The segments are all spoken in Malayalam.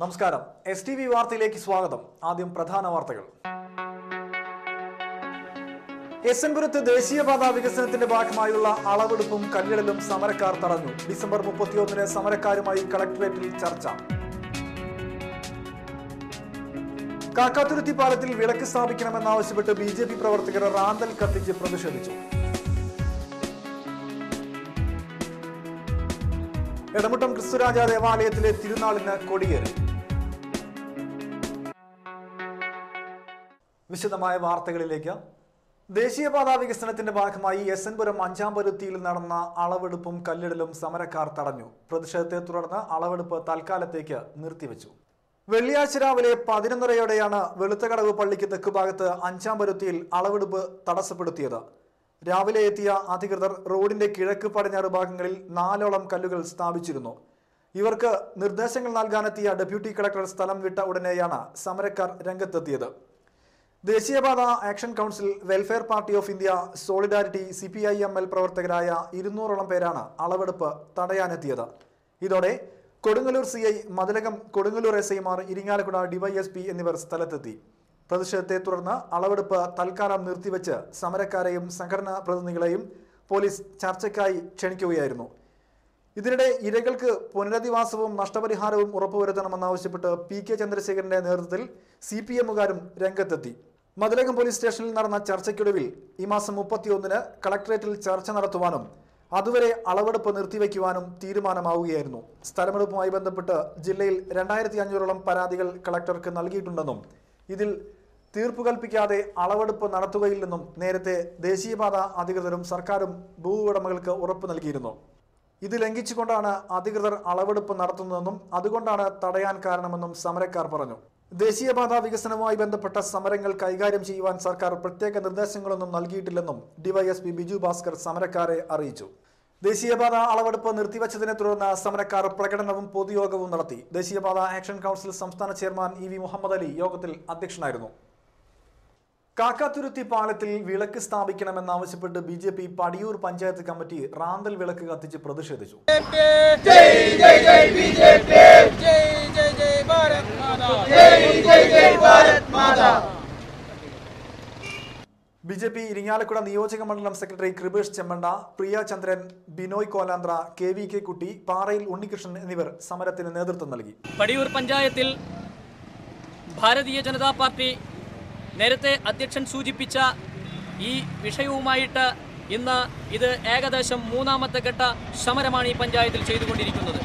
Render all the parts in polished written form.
നമസ്കാരം. STV വാർത്തയിലേക്ക് സ്വാഗതം. ആദ്യം പ്രധാന വാർത്തകൾ. എസ്എൻപുരത്ത് ദേശീയപാത വികസനത്തിന്റെ ഭാഗമായുള്ള അളവെടുപ്പും കല്ലിടലും സമരക്കാർ തടഞ്ഞു. ഡിസംബർ 31-ന് സമരക്കാരുമായി കളക്ടറേറ്റിൽ ചർച്ച. കാക്കാത്തുരുത്തി പാലത്തിൽ വിളക്ക് സ്ഥാപിക്കണമെന്നാവശ്യപ്പെട്ട് BJP പ്രവർത്തകർ റാന്തൽ കത്തിച്ച് പ്രതിഷേധിച്ചു. എടമുട്ടം ക്രിസ്തുരാജ ദേവാലയത്തിലെ തിരുനാളിന് കൊടിയേറി. വിശദമായ വാർത്തകളിലേക്ക്. ദേശീയപാത വികസനത്തിന്റെ ഭാഗമായി എസ്എൻപുരം 5-ാം പരുത്തിയിൽ നടന്ന അളവെടുപ്പും കല്ലിടലും സമരക്കാർ തടഞ്ഞു. പ്രതിഷേധത്തെ തുടർന്ന് അളവെടുപ്പ് തൽക്കാലത്തേക്ക് നിർത്തിവെച്ചു. വെള്ളിയാഴ്ച രാവിലെ 11:30-യോടെയാണ് വെളുത്തകടവ് പള്ളിക്ക് തെക്കുഭാഗത്ത് 5-ാം പരുത്തിയിൽ അളവെടുപ്പ് തടസ്സപ്പെടുത്തിയത്. രാവിലെ എത്തിയ അധികൃതർ റോഡിന്റെ കിഴക്ക് പടിഞ്ഞാറ് ഭാഗങ്ങളിൽ 4ഓളം കല്ലുകൾ സ്ഥാപിച്ചിരുന്നു. ഇവർക്ക് നിർദ്ദേശങ്ങൾ നൽകാനെത്തിയ ഡെപ്യൂട്ടി കളക്ടർ സ്ഥലം വിട്ട ഉടനെയാണ് സമരക്കാർ രംഗത്തെത്തിയത്. ദേശീയപാത action council, welfare party of India, solidarity, CPIML പ്രവർത്തകരായ 200ഓളം പേരാണ് അളവെടുപ്പ് തടയാനെത്തിയത്. ഇതോടെ കൊടുങ്ങല്ലൂർ CI, മതിലകം കൊടുങ്ങല്ലൂർ SIമാർ, ഇരിങ്ങാലക്കുട DYSP എന്നിവർ സ്ഥലത്തെത്തി. പ്രതിഷേധത്തെ തുടർന്ന് അളവെടുപ്പ് തൽക്കാലം നിർത്തിവെച്ച് സമരക്കാരെയും സംഘടനാ പ്രതിനിധികളെയും പോലീസ് ചർച്ചയ്ക്കായി ക്ഷണിക്കുകയായിരുന്നു. ഇതിനിടെ ഇരകൾക്ക് പുനരധിവാസവും നഷ്ടപരിഹാരവും ഉറപ്പുവരുത്തണമെന്നാവശ്യപ്പെട്ട് PK ചന്ദ്രശേഖരന്റെ നേതൃത്വത്തിൽ CPMകാരും രംഗത്തെത്തി. മതിലകം പോലീസ് സ്റ്റേഷനിൽ നടന്ന ചർച്ചയ്ക്കൊടുവിൽ ഈ മാസം 31-ന് കളക്ടറേറ്റിൽ ചർച്ച നടത്തുവാനും അതുവരെ അളവെടുപ്പ് നിർത്തിവെക്കുവാനും തീരുമാനമാവുകയായിരുന്നു. സ്ഥലമെടുപ്പുമായി ബന്ധപ്പെട്ട് ജില്ലയിൽ 2500ഓളം പരാതികൾ കളക്ടർക്ക് നൽകിയിട്ടുണ്ടെന്നും ഇതിൽ തീർപ്പ് കൽപ്പിക്കാതെ അളവെടുപ്പ് നടത്തുകയില്ലെന്നും നേരത്തെ ദേശീയപാത അധികൃതരും സർക്കാരും ഭൂവുടമകൾക്ക് ഉറപ്പ് നൽകിയിരുന്നു. ഇത് ലംഘിച്ചുകൊണ്ടാണ് അധികൃതർ അളവെടുപ്പ് നടത്തുന്നതെന്നും അതുകൊണ്ടാണ് തടയാൻ കാരണമെന്നും സമരക്കാർ പറഞ്ഞു. ദേശീയപാത വികസനവുമായി ബന്ധപ്പെട്ട സമരങ്ങൾ കൈകാര്യം ചെയ്യുവാൻ സർക്കാർ പ്രത്യേക നിർദ്ദേശങ്ങളൊന്നും നൽകിയിട്ടില്ലെന്നും DYSP ബിജു ഭാസ്കർ സമരക്കാരെ അറിയിച്ചു. ദേശീയപാത അളവെടുപ്പ് നിർത്തിവച്ചതിനെ തുടർന്ന് സമരക്കാർ പ്രകടനവും പൊതുയോഗവും നടത്തി. ദേശീയപാത ആക്ഷൻ കൗൺസിൽ സംസ്ഥാന ചെയർമാൻ EV മുഹമ്മദ് അലി യോഗത്തിൽ അധ്യക്ഷനായിരുന്നു. കാക്കാത്തുരുത്തി പാലത്തിൽ വിളക്ക് സ്ഥാപിക്കണമെന്നാവശ്യപ്പെട്ട് BJP പടിയൂർ പഞ്ചായത്ത് കമ്മിറ്റി റാന്തൽ വിളക്ക് കത്തിച്ച് പ്രതിഷേധിച്ചു. BJP ഇരിങ്ങാലക്കുട നിയോജക മണ്ഡലം സെക്രട്ടറി കൃപേഷ് ചെമ്മണ്ട, പ്രിയ ചന്ദ്രൻ, ബിനോയ് കോലാന്ദ്ര, KVK കുട്ടി, പാറയിൽ ഉണ്ണികൃഷ്ണൻ എന്നിവർ സമരത്തിന് നേതൃത്വം നൽകി. പടിയൂർ പഞ്ചായത്തിൽ ഭാരതീയ ജനതാ പാർട്ടി നേരത്തെ അധ്യക്ഷൻ സൂചിപ്പിച്ച ഈ വിഷയവുമായിട്ട് ഇന്ന് ഇത് ഏകദേശം 3ാമത്തെ ഘട്ട സമരമാണ് ഈ പഞ്ചായത്തിൽ ചെയ്തുകൊണ്ടിരിക്കുന്നത്.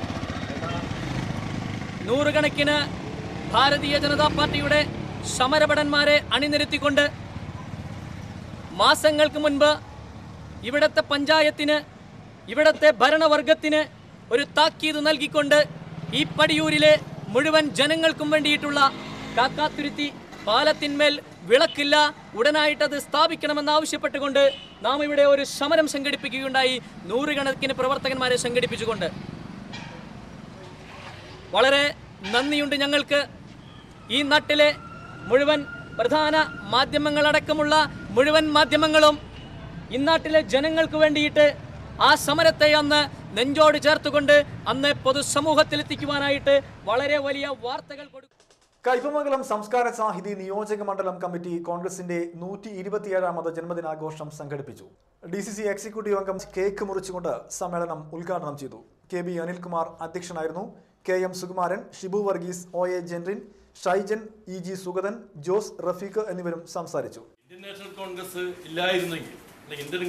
നൂറുകണക്കിന് ഭാരതീയ ജനതാ പാർട്ടിയുടെ സമരഭടന്മാരെ അണിനിരത്തിക്കൊണ്ട് മാസങ്ങൾക്ക് മുൻപ് ഇവിടുത്തെ പഞ്ചായത്തിന്, ഇവിടുത്തെ ഭരണവർഗത്തിന് ഒരു താക്കീത് നൽകിക്കൊണ്ട് ഈ പടിയൂരിലെ മുഴുവൻ ജനങ്ങൾക്കും വേണ്ടിയിട്ടുള്ള കാക്കാത്തുരുത്തി പാലത്തിന്മേൽ വിളക്കില്ല, ഉടനായിട്ടത് സ്ഥാപിക്കണമെന്നാവശ്യപ്പെട്ടുകൊണ്ട് നാം ഇവിടെ ഒരു സമരം സംഘടിപ്പിക്കുകയുണ്ടായി. നൂറുകണക്കിന് പ്രവർത്തകന്മാരെ സംഘടിപ്പിച്ചുകൊണ്ട് വളരെ നന്ദിയുണ്ട് ഞങ്ങൾക്ക്. ഈ നാട്ടിലെ മുഴുവൻ പ്രധാന മാധ്യമങ്ങളടക്കമുള്ള മുഴുവൻ മാധ്യമങ്ങളും ഇന്നാട്ടിലെ ജനങ്ങൾക്ക് വേണ്ടിയിട്ട് ആ സമരത്തെ അന്ന് നെഞ്ചോട് ചേർത്തുകൊണ്ട് അന്ന് പൊതുസമൂഹത്തിലെത്തിക്കുവാനായിട്ട് വളരെ വലിയ വാർത്തകൾ കൊടുക്കും. കയ്പമംഗലം സംസ്കാര സാഹിതി നിയോജക മണ്ഡലം കമ്മിറ്റി കോൺഗ്രസിന്റെ 127ാമത് ജന്മദിനാഘോഷം സംഘടിപ്പിച്ചു. DCC എക്സിക്യൂട്ടീവ് അംഗം കേക്ക് മുറിച്ചുകൊണ്ട് സമ്മേളനം ഉദ്ഘാടനം ചെയ്തു. KB അനിൽകുമാർ അധ്യക്ഷനായിരുന്നു. KM Sukumaran, Shibu Varghese, OA ജെൻറിൻ, Shaijan, EG Sugathan, Jose Rafeeq എന്നിവരും സംസാരിച്ചു. ഇന്ത്യൻ നാഷണൽ കോൺഗ്രസ് ഇല്ലായിരുന്നെങ്കിൽ, ഇന്ത്യൻ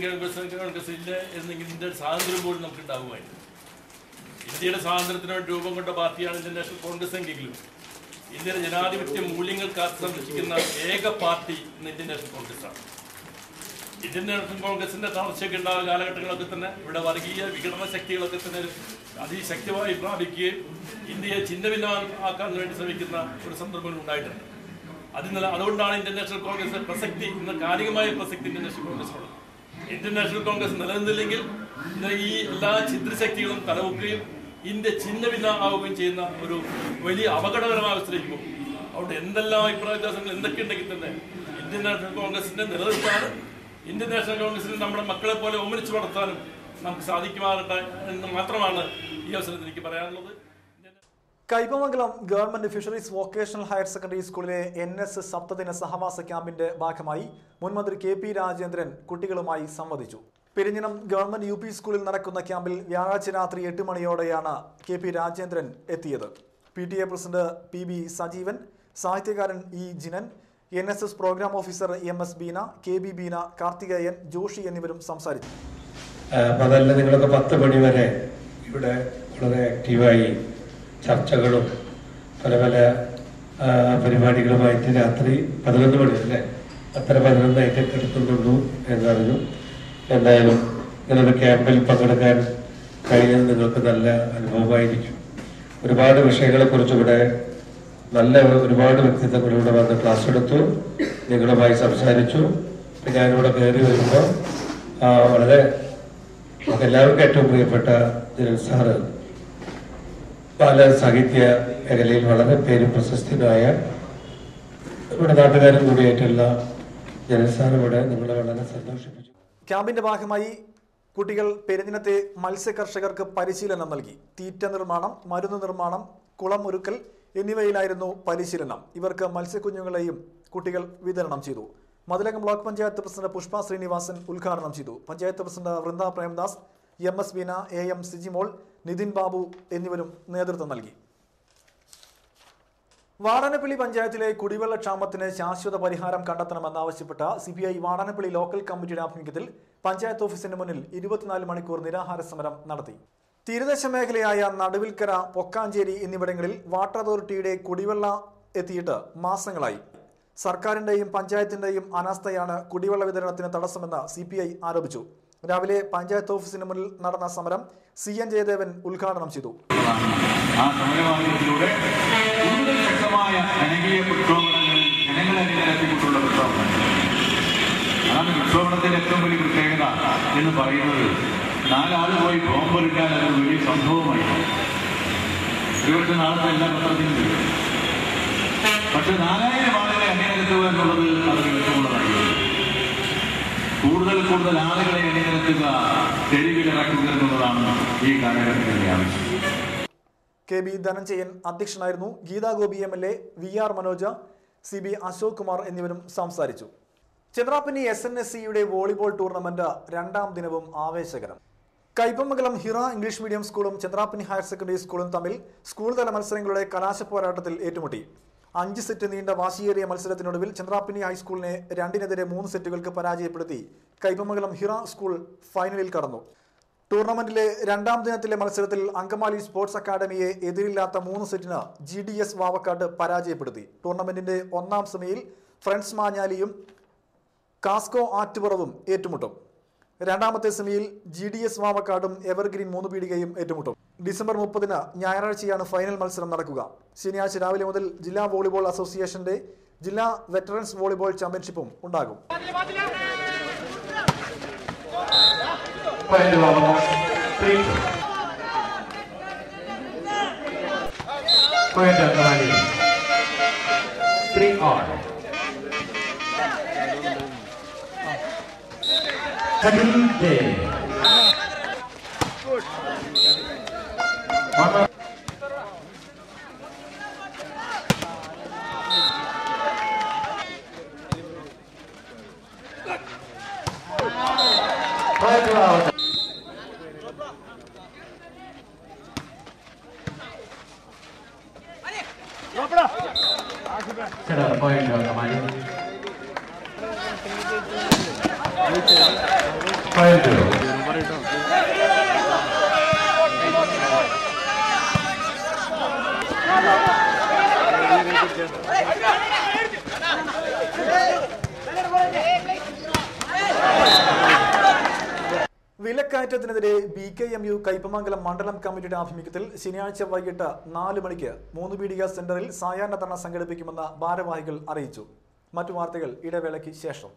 കോൺഗ്രസ് ഇല്ലായിരുന്നെങ്കിൽ ഇന്ത്യയുടെ സ്വാതന്ത്ര്യം പോലും നമുക്ക് ഉണ്ടാകുമായിരുന്നു. ഇന്ത്യയുടെ സ്വാതന്ത്ര്യത്തിന് വേണ്ടി രൂപം കൊണ്ട പാർട്ടിയാണ് ഇന്ത്യൻ നാഷണൽ കോൺഗ്രസ് എങ്കിലും ഇന്ത്യയുടെ ജനാധിപത്യ മൂല്യങ്ങൾ കാത്തു സംരക്ഷിക്കുന്ന ഏക പാർട്ടി ഇന്ന് ഇന്ത്യൻ നാഷണൽ കോൺഗ്രസ്സാണ്. ഇന്ത്യൻ നാഷണൽ കോൺഗ്രസിന്റെ തളർച്ചയൊക്കെ ഉണ്ടാകുന്ന കാലഘട്ടങ്ങളൊക്കെ തന്നെ ഇവിടെ വർഗീയ വിഘടന ശക്തികളൊക്കെ തന്നെ അതിശക്തമായി പ്രാപിക്കുകയും ഇന്ത്യയെ ഛിന്നഭിന്നമാക്കാൻ വേണ്ടി ശ്രമിക്കുന്ന ഒരു സന്ദർഭങ്ങൾ ഉണ്ടായിട്ടുണ്ട്. അതുകൊണ്ടാണ് ഇന്ത്യൻ നാഷണൽ കോൺഗ്രസിന്റെ പ്രസക്തി, ഇന്ന് കാലികമായ പ്രസക്തി ഇന്ത്യൻ നാഷണൽ കോൺഗ്രസിനുള്ളത്. ഇന്ത്യൻ നാഷണൽ കോൺഗ്രസ് നിലനിന്നില്ലെങ്കിൽ ഇന്ന് ഈ എല്ലാ ഛിദ്രശക്തികളും തലവെക്കുകയും ഇന്ത്യ ഛിന്നഭിന്ന ആവുകയും ചെയ്യുന്ന ഒരു വലിയ അപകടകരമായ അവസ്ഥയിലേക്ക് പോകും. അതുകൊണ്ട് എന്തെല്ലാം അഭിപ്രായ വ്യത്യാസങ്ങൾ എന്തൊക്കെ ഉണ്ടെങ്കിൽ തന്നെ ഇന്ത്യൻ നാഷണൽ കോൺഗ്രസിന്റെ നിലനിർത്താനും ഇന്ത്യൻ നാഷണൽ കോൺഗ്രസിൽ നമ്മുടെ മക്കളെ പോലെ ഒന്നിച്ചു വളർത്താനും നമുക്ക് സാധിക്കുമാകട്ടെ എന്ന് മാത്രമാണ് ഈ അവസരത്തിൽ എനിക്ക് പറയാനുള്ളത്. Kaipamangalam government fisheries vocational higher secondary സ്കൂളിലെ NSS സപ്തദിന സഹവാസ ക്യാമ്പിന്റെ ഭാഗമായി മുൻമന്ത്രി KP രാജേന്ദ്രൻ കുട്ടികളുമായി സംവദിച്ചു. പെരിഞ്ഞനം ഗവൺമെന്റ് UP സ്കൂളിൽ നടക്കുന്ന ക്യാമ്പിൽ വ്യാഴാഴ്ച രാത്രി 8 മണിയോടെയാണ് KP രാജേന്ദ്രൻ എത്തിയത്. PTA പ്രസിഡന്റ് PB സജീവൻ, സാഹിത്യകാരൻ E Jinan, NSS program officer MS Beena, KB Beena, Karthikeyan, Joshi എന്നിവരും സംസാരിച്ചു. നിങ്ങളൊക്കെ 10 മണി വരെ ഇവിടെ വളരെ ആക്റ്റീവായി ചർച്ചകളും പല പല പരിപാടികളുമായിട്ട് രാത്രി 11 മണി അല്ലേ 10-11 എടുക്കുന്നുള്ളൂ എന്നറിഞ്ഞു. എന്തായാലും ഇങ്ങനൊരു ക്യാമ്പിൽ പങ്കെടുക്കാൻ കഴിഞ്ഞത് നിങ്ങൾക്ക് നല്ല അനുഭവമായിരിക്കും. ഒരുപാട് വിഷയങ്ങളെ കുറിച്ച് ഇവിടെ ഒരുപാട് വ്യക്തിത്വങ്ങൾ ഇവിടെ വന്ന് ക്ലാസ് എടുത്തു, നിങ്ങളുമായി സംസാരിച്ചു. ഞാനിവിടെ കയറി വരുമ്പോൾ വളരെ എല്ലാവർക്കും ഏറ്റവും പ്രിയപ്പെട്ട ജിനൻ സാറ് പല സാഹിത്യ മേഖലയിൽ വളരെ പേരും പ്രശസ്തനായ ഇവിടെ നാട്ടുകാരും കൂടിയായിട്ടുള്ള ജിനൻ സാർ ഇവിടെ നിങ്ങളെ വളരെ സന്തോഷിപ്പിച്ചു. ക്യാമ്പിന്റെ ഭാഗമായി കുട്ടികൾ പെരിഞ്ഞനത്തെ മത്സ്യ കർഷകർക്ക് പരിശീലനം നൽകി. തീറ്റ നിർമ്മാണം, മരുന്ന് നിർമ്മാണം, കുളം ഒരുക്കൽ എന്നിവയിലായിരുന്നു പരിശീലനം. ഇവർക്ക് മത്സ്യക്കുഞ്ഞുങ്ങളെയും കുട്ടികൾ വിതരണം ചെയ്തു. മതിലകം ബ്ലോക്ക് പഞ്ചായത്ത് പ്രസിഡന്റ് പുഷ്പ ശ്രീനിവാസൻ ഉദ്ഘാടനം ചെയ്തു. Panchayat president Vrinda Premdas, MS Beena, AM Sijimol, Nithin Babu എന്നിവരും നേതൃത്വം നൽകി. വാടാനപ്പള്ളി പഞ്ചായത്തിലെ കുടിവെള്ള ക്ഷാമത്തിന് ശാശ്വത പരിഹാരം കണ്ടെത്തണമെന്നാവശ്യപ്പെട്ട CPI വാടാനപ്പള്ളി ലോക്കൽ കമ്മിറ്റിയുടെ ആഭിമുഖ്യത്തിൽ പഞ്ചായത്ത് ഓഫീസിന് മുന്നിൽ 24 മണിക്കൂർ നിരാഹാര സമരം നടത്തി. തീരദേശ മേഖലയായ നടുവിൽക്കര, പൊക്കാഞ്ചേരി എന്നിവിടങ്ങളിൽ വാട്ടർ അതോറിറ്റിയുടെ കുടിവെള്ള എത്തിയിട്ട് മാസങ്ങളായി. സർക്കാരിന്റെയും പഞ്ചായത്തിന്റെയും അനാസ്ഥയാണ് കുടിവെള്ള വിതരണത്തിന് തടസ്സമെന്ന് CPI ആരോപിച്ചു. രാവിലെ പഞ്ചായത്ത് ഓഫീസിന് മുന്നിൽ നടന്ന സമരം CN ജയദേവൻ ഉദ്ഘാടനം ചെയ്തു. ആ സമരമാർഗത്തിലൂടെ കൂടുതൽ ശക്തമായ ജനകീയ പ്രക്ഷോഭങ്ങൾ ജനങ്ങളെ നിരത്തിക്കൊണ്ടുള്ള പ്രക്ഷോഭങ്ങൾ. അതാണ് പ്രക്ഷോഭണത്തിന്റെ ഏറ്റവും വലിയ പ്രത്യേകത എന്ന് പറയുന്നത്. 4 ആൾ പോയി ബോംബെടുക്കാൻ അതൊരു വലിയ സംഭവമായി. ഒരുപക്ഷെ നാളത്തെ എല്ലാ പത്രത്തിലും വരും. പക്ഷെ 4000 ആളുകളെ അണിനിരത്തുക എന്നുള്ളത് അത് എളുപ്പമുള്ളതായി. കൂടുതൽ ആളുകളെ അണിനിരത്തുക, തെരുവിലിറക്കുക എന്നുള്ളതാണ് ഈ കാലഘട്ടത്തിന്റെ ആവശ്യം. KB ധനഞ്ജയൻ അധ്യക്ഷനായിരുന്നു. Gita Gopi MLA, VR Manoj, CB Ashok Kumar എന്നിവരും സംസാരിച്ചു. ചന്ദ്രാപ്പനി SNSCയുടെ വോളിബോൾ ടൂർണമെന്റ് 2ാം ദിനവും ആവേശകരം. കൈപ്പമംഗലം ഹിറ ഇംഗ്ലീഷ് മീഡിയം സ്കൂളും ചന്ദ്രാപ്പനി ഹയർ സെക്കൻഡറി സ്കൂളും തമ്മിൽ സ്കൂൾ തല മത്സരങ്ങളുടെ കലാശ പോരാട്ടത്തിൽ ഏറ്റുമുട്ടി. 5 സെറ്റ് നീണ്ട വാശിയേറിയ മത്സരത്തിനൊടുവിൽ ചന്ദ്രാപ്പനി ഹൈസ്കൂളിനെ 2-നെതിരെ 3 സെറ്റുകൾക്ക് പരാജയപ്പെടുത്തി കൈപ്പമംഗലം ഹിറ സ്കൂൾ ഫൈനലിൽ കടന്നു. ടൂർണമെന്റിലെ 2ാം ദിനത്തിലെ മത്സരത്തിൽ അങ്കമാലി സ്പോർട്സ് അക്കാദമിയെ എതിരില്ലാത്ത 3 സെറ്റിന് GDS വാവക്കാട് പരാജയപ്പെടുത്തി. ടൂർണമെന്റിന്റെ 1ാം സെമിയിൽ ഫ്രണ്ട്സ് മാഞ്ഞാലിയും കാസ്കോ ആറ്റുപുറവും ഏറ്റുമുട്ടും. 2ാമത്തെ സെമിയിൽ GDS വാവക്കാടും എവർഗ്രീൻ 3 പീടികയും ഏറ്റുമുട്ടും. ഡിസംബർ 30-ന് ഞായറാഴ്ചയാണ് ഫൈനൽ മത്സരം നടക്കുക. ശനിയാഴ്ച രാവിലെ മുതൽ ജില്ലാ വോളിബോൾ അസോസിയേഷന്റെ ജില്ലാ വെറ്ററൻസ് വോളിബോൾ ചാമ്പ്യൻഷിപ്പും ഉണ്ടാകും. വിലക്കയറ്റത്തിനെതിരെ BKMU കൈപ്പമംഗലം മണ്ഡലം കമ്മിറ്റിയുടെ ആഭിമുഖ്യത്തിൽ ശനിയാഴ്ച വൈകിട്ട് 4 മണിക്ക് 3 പീടിക സെന്ററിൽ സായാഹ്ന ധർണ സംഘടിപ്പിക്കുമെന്ന് ഭാരവാഹികൾ അറിയിച്ചു. മറ്റു വാർത്തകൾ ഇടവേളയ്ക്ക് ശേഷം.